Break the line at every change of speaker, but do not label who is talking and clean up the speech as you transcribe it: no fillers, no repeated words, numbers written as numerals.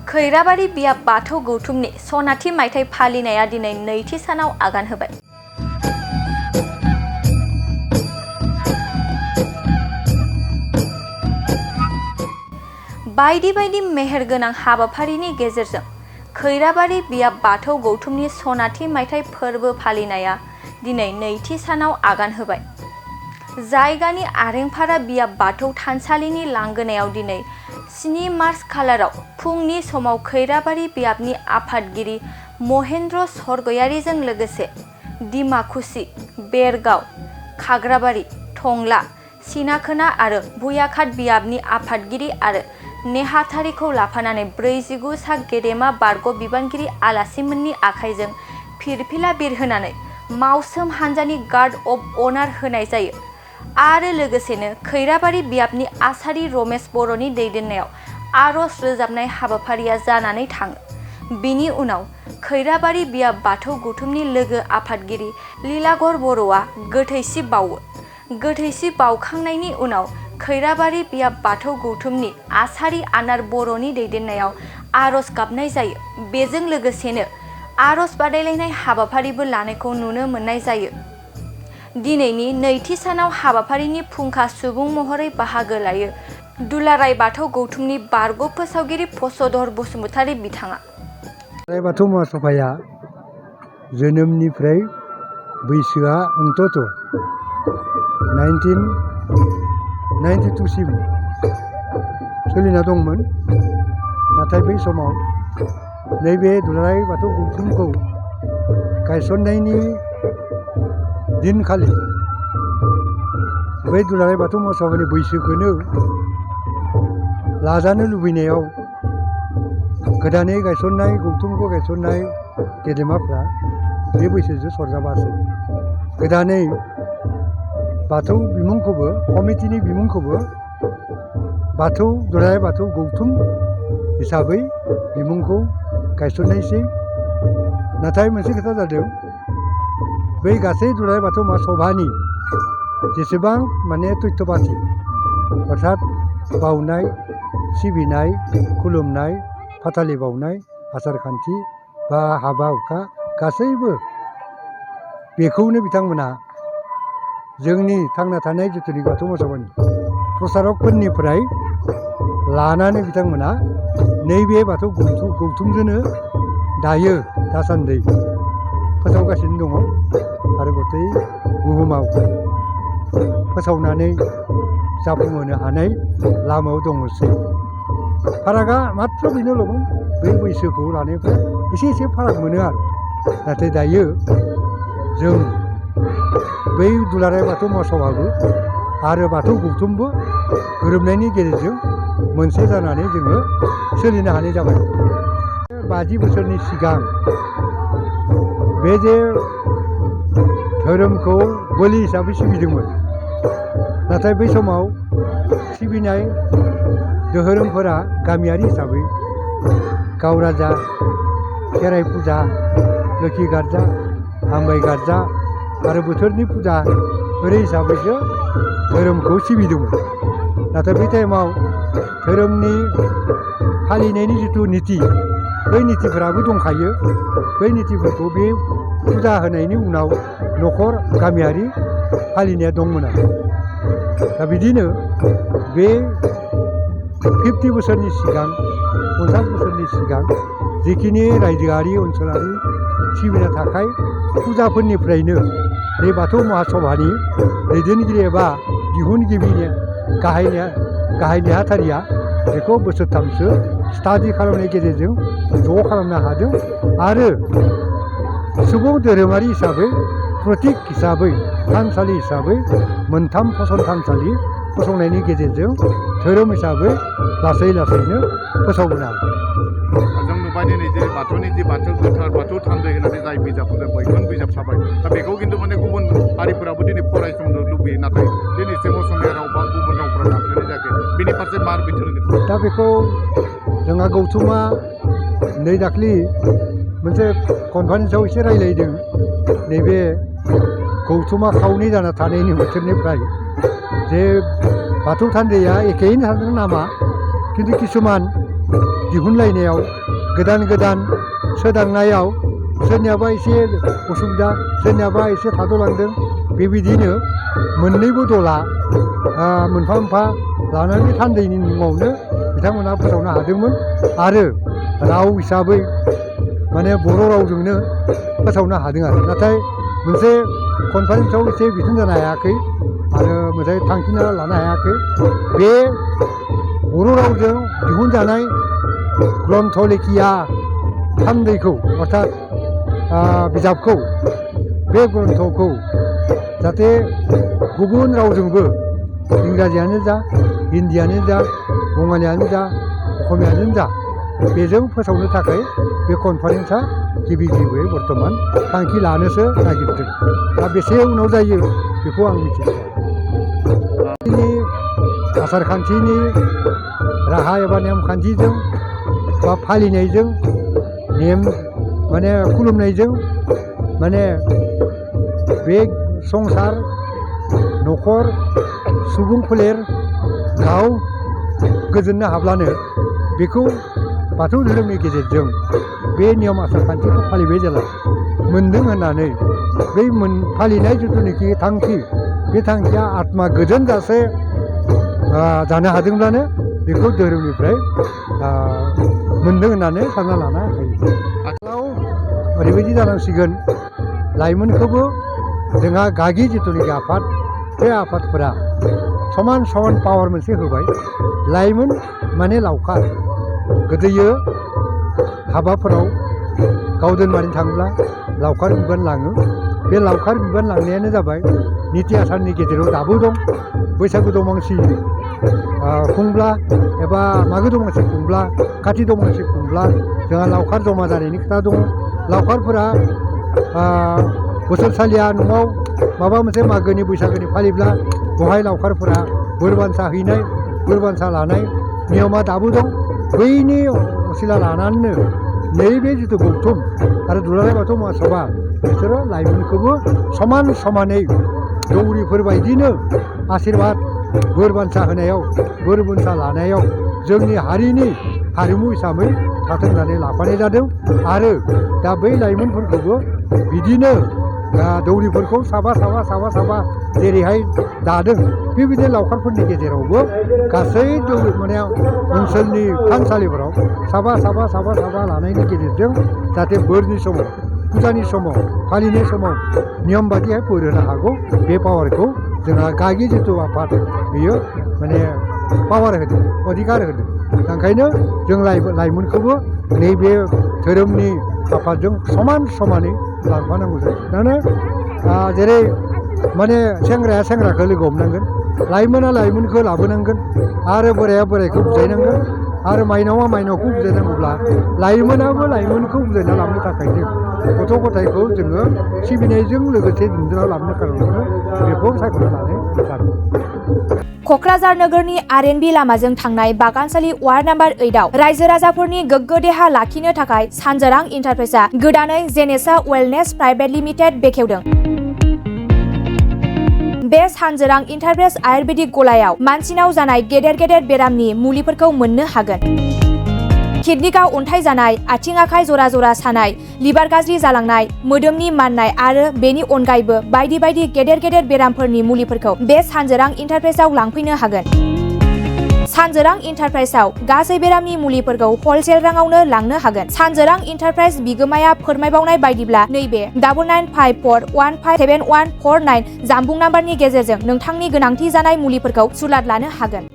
खैराबारि बियाब बाथौ गौथुमनि सनाथि मायथाइ फालिनाया दिनै नैथि सानाव आगान होबाय। बायदि बायदि मेहेरगोनां हाबाफारिनि गेजेरजों खैराबारि बियाब बाथौ गौथुमनि सनाथि मायथाइ फोरबो फालिनाया दिनै नैथि सानाव आगान होबाय। जायगानि आरेंपारा बियाब बाथौ थानसालिनि लांगोनायाव दिनै 7 मार्च खालाराव फुंनि समाव खैराबारि बियाबनि आफादगिरि महेन्द्र सरगयारिजों लोगोसे डिमाकुसि, बेरगाव, खाग्राबारि, टंला, सिनाखोना आरो भुयाखात बियाबनि आफादगिरि आरो नेहाथारिखौ लाफानानै 49 सा गेदेमा बारग' बिबानगिरि आलासिमोननि आखाइजों फिरफिला बिरहोनानै मावसोम हान्जानि गार्ड अफ अनार होनाय जायो आरो लोगोसेनो खैराबारि बियाबनि आसारि रमेश बर'नि दैदेननायाव आरज रोजाबनाय हाबाफारिया जानानै थाङो। बिनि उनाव खैराबारि बियाब बाथौ गौथुमनि लोगो आफादगिरि लीलाधर बर'आ गोथैसि बावो। गोथैसि बावखांनायनि उनाव खैराबारि बियाब बाथौ गौथुमनि आसारि आनार बर'नि दैदेननायाव आरज गाबनाय जायो। बेजों लोगोसेनो आरज बादायलायनाय हाबाफारिबो लानायखौ नुनो मोननाय जायो। दिनैनि नैथि सानाव हाबाफारिनि फुंखा सुबुं महरै बाहागो लायो दुलाराय बाथौ गौथुमनि बारग' फोसावगिरि फसधर बसुमतारी बिथाङा।
दुलाराय बाथौ महासभाया जोनोमनिफ्राय बैसोआ अन्तत 1992 सिम सोलिना दंमोन। नाथाय बै समाव नैबे दुलाराय बाथौ गौथुमखौ गायसननायनि दिनखालि बै दुलाराय बाथौ महासभानि बैसोखौनो लाजानो लुबैनायाव गोदानै गायसननाय गौथुमखौ गायसननाय गेदेमाफ्रा बे बैसोजों सरजाबासो गोदानै बाथौ बिमुंखौबो कमिटिनि बिमुंखौबो बाथौ दुलाराय बाथौ गौथुम हिसाबै बिमुंखौ गायसननायसै। नाथाय मोनसे खोथा जादों, बै गासै दुलाराय बाथौ महासभानि जेसेबां माने तथ्य पाथि अर्थात बावनाय, सिबिनाय, खुलुमनाय, फाथालि बावनाय, आसार खान्थि बा हाबा हुखा गासैबो बेखौनो बिथांमोना जोंनि थांना थानाय जिथुनि बाथौ महासभानि प्रसारकफोरनिफ्राय लानानै बिथांमोना नैबे बाथौ गौथुमजोंनो दायो दासान्दि फोसावगासिनो दङ आरो गथै बुहुमाव फोसावनानै जाफुंहोनो हानाय लामायाव दङसै। फारागा मात्र बेनोल'मोन, बै बैसोखौ लानायफ्रा एसे फाराग मोनो आरो। नाथाय दायो जों बै दुलाराय बाथौ महासभाबो आरो बाथौ गौथुमबो गोरोबनायनि गेजेरजों मोनसे जानानै जोङो सोलिनो हानाय जाबाय। 50 बोसोरनि सिगां बे जे धोरोमखौ बोलि हिसाबै सिबिदोंमोन, नाथाय बै समाव सिबिनाय धोरोमफोरा गामियारि हिसाबै गाव राजा, खेराइ फुजा, लोखि गार्जा, हामबाय गार्जा आरो बोथोरनि फुजा ओरै हिसाबैसो धोरोमखौ सिबिदोंमोन। नाथाय बै टाइमाव धोरोमनि फालिनायनि जिथु निति, बै नितिफोराबो दंखायो। बै नितिफोरखौ बे फुजा होनायनि उनाव न'खर गामियारि फालिनाया दंमोन आरो। दा बिदिनो बे 50 बोसोरनि सिगां, 50 बोसोरनि सिगां जिखिनि रायजोआरि ओनसोलारि सिबिनो थाखाय फुजाफोरनिफ्रायनो बे बाथौ महासभानि दैदेनगिरि एबा दिहुनगिरिनि गाहाय नेहाथारिया बेखौ बोसोरथामसो स्टाडि खालामनायनि गेजेरजों ज' खालामनो हादों आरो सुबुं धोरोमारि हिसाबै प्रतीक हिसाबै थानसालि हिसाबै 3 फसंथानसालि फसंनायनि गेजेरजों धोरोम हिसाबै लासै लासैनो फोसावबोनो हादों।
जों नुबाय दिनै जे बाथौनि जे बाथौ गोथार बाथौ थान्दै होननानै जाय बिजाबफोर मैखुन बिजाब साबाय, दा बेखौ खिन्थु माने गुबुन हारिफोराबो दिनै फरायसंनो लुबैयो, नाथाय दिनैसिम असमिया राव बा गुबुन रावफोरा दानस्लायनाय जायाखै। बेनि फारसे मार बिथोन होगोन?
दा बेखौ जोंहा गौथुमा नै दाख्लि मोनसे कनफारेन्सआव एसे रायलायदों। नैबे गौथुमा खावनै जाना थानायनि बोथोरनिफ्राय जे बाथौ थान्दैया एखेयैनो थादों नामा, खिन्थु किसुमान दिहुनलायनायाव गोदान गोदान सोदांनायाव सोरनियाबा एसे उसुबिदा सोरनियाबा एसे थाद'लांदों बेबायदिनो मोननैबो दला मोनफा मोनफा लानानै थान्दैनि मुङावनो बिथांमोनहा फोसावनो हादोंमोन आरो राव हिसाबै माने बर' रावजोंनो फोसावनो हादों आरो नाथाय मोनसे कनफारेन्सआव एसे बिथोन जानो हायाखै आरो मोजाङै थांखिना लानो हायाखै बे बर' रावजों दिहुनजानाय ग्रन्थ लेखिया थान्दैखौ अर्थात बिजाबखौ बे ग्रन्थखौ जाहाथे गुबुन रावजोंबो इंराजियानो जा हिन्दीयानो जा बङालियानो जा असमियानो जा बेजों फोसावनो थाखाय बे कनफारेन्सआ गिबि गिबियै बर्थमान थांखि लानोसो नागिरदों दा बेसे उनाव जायो बेखौ आं मिथिया आसार खान्थिनि राहा एबा नेमखान्थिजों बा फालिनायजों नेम माने खुलुमनायजों माने बे संसार न'खर सुबुं फोलेर गाव गोजोननो हाब्लानो बेखौ बाथौ धोरोमनि गेजेरजों बे नियम आसार खान्थिखौ फालिबाय जेला मोनदों होननानै बै फालिनाय जिथुनाखि थांखि बे थांखिया आत्मा गोजोन जासे जानो हादोंब्लानो बेखौ धोरोमनिफ्राय मोनदों होननानै सानना लानो हायो। आथिखालाव ओरैबायदि जानांसिगोन लाइमोनखौबो जोंहा गागि जिथुनाखि आफाद बे आफादफोरा समान समान पावार मोनसे होबाय लाइमोन माने लावखार गोदोयो हाबाफोराव गाव दोनमारिनो थाङोब्ला लावखार बिबान लाङो बे लावखार बिबान लांनायानो जाबाय निति आसारनि गेजेराव दाबो दं बैसागु दमांसि खुंब्ला एबा मागो दमांसि खुंब्ला काति दमांसि खुंब्ला जोंहा लावखार जमा जानायनि खोथा दङ लावखारफोरा बोसोरसालिया न'आव माबा मोनसे मागोनि बैसागोनि फालिब्ला बहाय लावखारफोरा बोर बान्सा हैनाय बोर बान्सा लानाय नियमा दाबो दं बैनि असिला लानानैनो नैबे जिथु गौथुम आरो दुलाराय बाथौ महासभा बिसोरो लाइमोनखौबो समान समानै दौरिफोर बायदिनो आशीर्बाद बोर बान्सा होनायाव बोर बान्सा लानायाव जोंनि हारिनि हारिमु हिसाबै थाथों होननानै लाफानाय जादों आरो दा बै लाइमोनफोरखौबो बिदिनो दौरिफोरखौ साबा जेरैहाय दादों बेबायदिनो लावखारफोरनि गेजेरावबो गासै माने ओनसोलनि थानसालिफोराव साबा लानायनि गेजेरजों जाहाथे बोरनि समाव फुजानि समाव फालिनाय समाव नियम बादिहाय बोर होनो हागौ बे पावारखौ जोंहा गागि जिथु आफाद बेयो माने पावार होदों अधिकार होदों ओंखायनो जों लाइमोनखौबो नैबे धोरोमनि आफादजों समानै लांफानांगौ जायो दाना जेरै माने सेंग्राया सेंग्राखौ लोगो हमनांगोन लाइमोना लाइमोनखौ लाबोनांगोन आरो बोराया बोरायखौ बुजायनांगोन आरो माइनावा माइनावखौ बुजायनांगौब्ला लाइमोनाबो लाइमोनखौ बुजायना लाबोनो थाखायनो गथ' गथायखौ जोङो सिबिनायजों लोगोसे दिन्थिना लाबोनो खारनावनो बेखौ सायख'ना लानाय जादों।
क'क्राझार नोगोरनि आरएनबि लामाजों थांनाय बागानसालि वार्ड नाम्बार 8आव रायजो राजाफोरनि गोग्गो देहा लाखिनो थाखाय सानजोरां इन्टारप्राइजआ गोदानै जेनेसा वेलनेस प्राइभेट लिमिटेड बेखेवदों। बे सानजोरां इन्टारप्राइज आयुर्वेदिक गलायाव मानसिनाव जानाय गेदेर गेदेर बेरामनि मुलिफोरखौ मोननो हागोन। किडनिकआव अन्थाइ जानाय, आथिं आखाइ जरा जरा सानाय, लिभार गाज्रि जालांनाय, मोदोमनि माननाय आरो बेनि अनगायैबो बायदि बायदि गेदेर गेदेर बेरामफोरनि मुलिफोरखौ बे सानजोरां इन्टारप्राइजआव लांफैनो हागोन। सानजोरां इन्टारप्राइजआव गासै बेरामनि मुलिफोरखौ हलसेल राङावनो लांनो हागोन। सानजोरां इन्टारप्राइज बिगोमाया फोरमायबावनाय बायदिब्ला नैबे 9954157149 जानबुं नाम्बारनि गेजेरजों नोंथांनि गोनांथि जानाय मुलिफोरखौ सुलाद लानो हागोन।